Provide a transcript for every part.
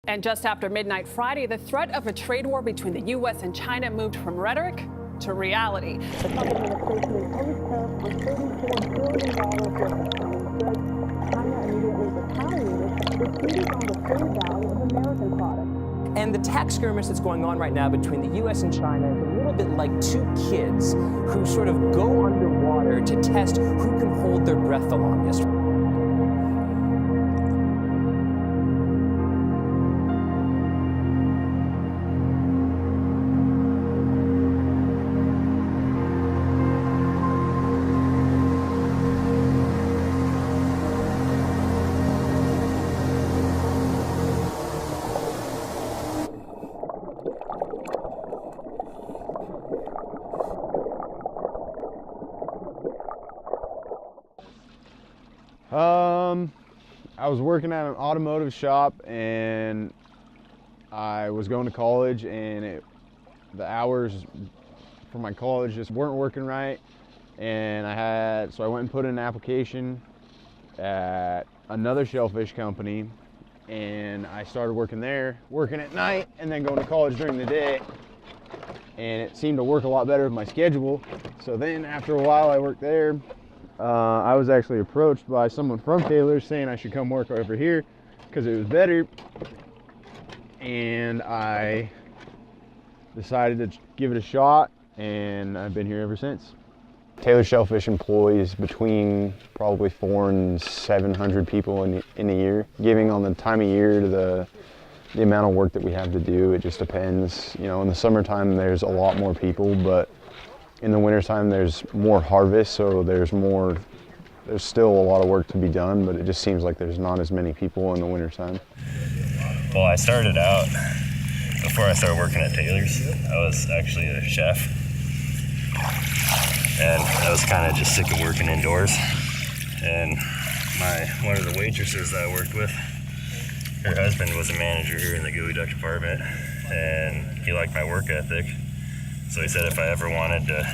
And just after midnight Friday, the threat of a trade war between the U.S. and China moved from rhetoric to reality. The Trump administration imposed tariffs on $34 billion worth of Chinese goods. China immediately retaliated with duties on the trade value of American products. And the tax skirmish that's going on right now between the U.S. and China is a little bit like two kids who sort of go underwater to test who can hold their breath the longest. I was working at an automotive shop and I was going to college, and the hours for my college just weren't working right, and so I went and put in an application at another shellfish company, and I started working there, working at night and then going to college during the day, and it seemed to work a lot better with my schedule. So then after a while I worked there. I was actually approached by someone from Taylor saying I should come work over here because it was better, and I decided to give it a shot, and I've been here ever since. Taylor Shellfish employs between probably 400 and 700 people in a year. Giving on the time of year to the amount of work that we have to do, it just depends. You know, in the summertime there's a lot more people, but in the wintertime there's more harvest, so there's still a lot of work to be done, but it just seems like there's not as many people in the wintertime. Well, I started out, before I started working at Taylor's, I was actually a chef. And I was kind of just sick of working indoors. And one of the waitresses that I worked with, her husband was a manager here in the geoduck department, and he liked my work ethic. So he said if I ever wanted to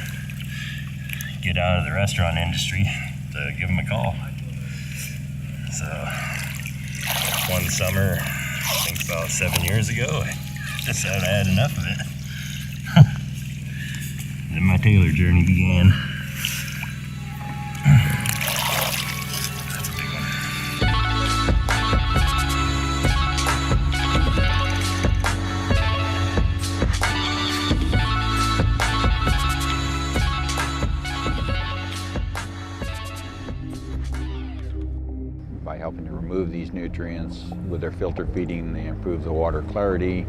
get out of the restaurant industry, to give him a call. So one summer, I think about 7 years ago, I decided I had enough of it. Then my Taylor journey began. By helping to remove these nutrients with their filter feeding, they improve the water clarity,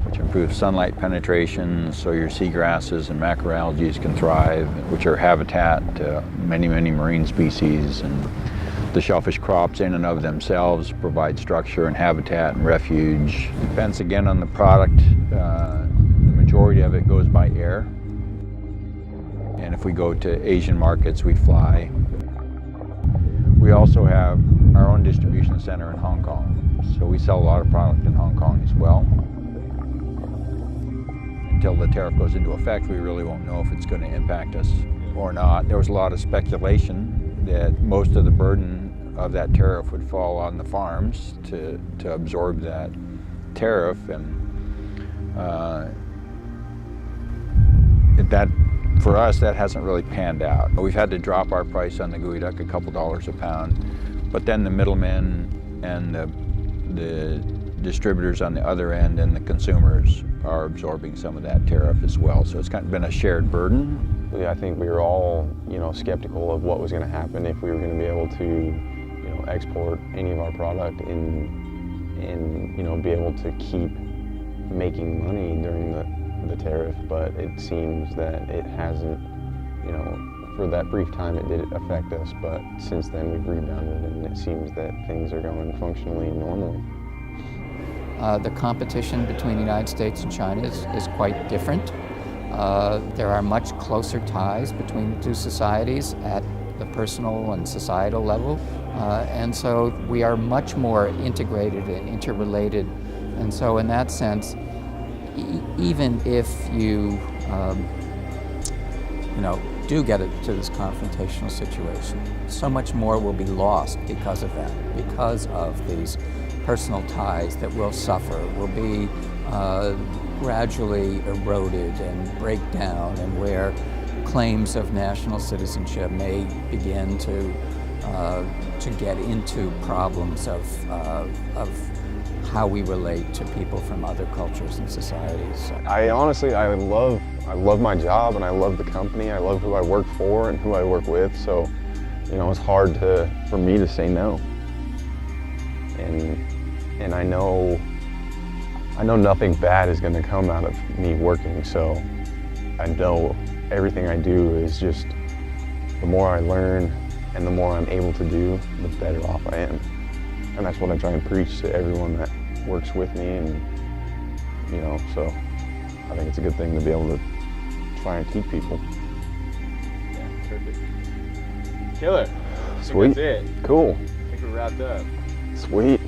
which improves sunlight penetration, so your seagrasses and macroalgae can thrive, which are habitat to many, many marine species. And the shellfish crops in and of themselves provide structure and habitat and refuge. Depends again on the product. The majority of it goes by air. And if we go to Asian markets, we fly. We also have our own distribution center in Hong Kong, so we sell a lot of product in Hong Kong as well. Until the tariff goes into effect, we really won't know if it's going to impact us or not. There was a lot of speculation that most of the burden of that tariff would fall on the farms to absorb that tariff, and for us, that hasn't really panned out. We've had to drop our price on the geoduck a couple dollars a pound, but then the middlemen and the distributors on the other end and the consumers are absorbing some of that tariff as well. So it's kind of been a shared burden. I think we were all, skeptical of what was going to happen, if we were going to be able to, export any of our product and be able to keep making money during the tariff. But it seems that it hasn't, for that brief time it did affect us, but since then we've rebounded, and it seems that things are going functionally normally. The competition between the United States and China is quite different. There are much closer ties between the two societies at the personal and societal level. And so we are much more integrated and interrelated. And so in that sense, even if you, do get it to this confrontational situation, so much more will be lost because of that, because of these personal ties that will suffer, will be gradually eroded and break down, and where claims of national citizenship may begin to get into problems of how we relate to people from other cultures and societies. I honestly love my job, and I love the company. I love who I work for and who I work with. So, you know, it's hard for me to say no. And I know nothing bad is going to come out of me working. So I know everything I do is just, the more I learn and the more I'm able to do, the better off I am. And that's what I try and preach to everyone that works with me. And, you know, so I think it's a good thing to be able to try and teach people. Yeah, perfect. Killer. Sweet. That's it. Cool. I think we're wrapped up. Sweet.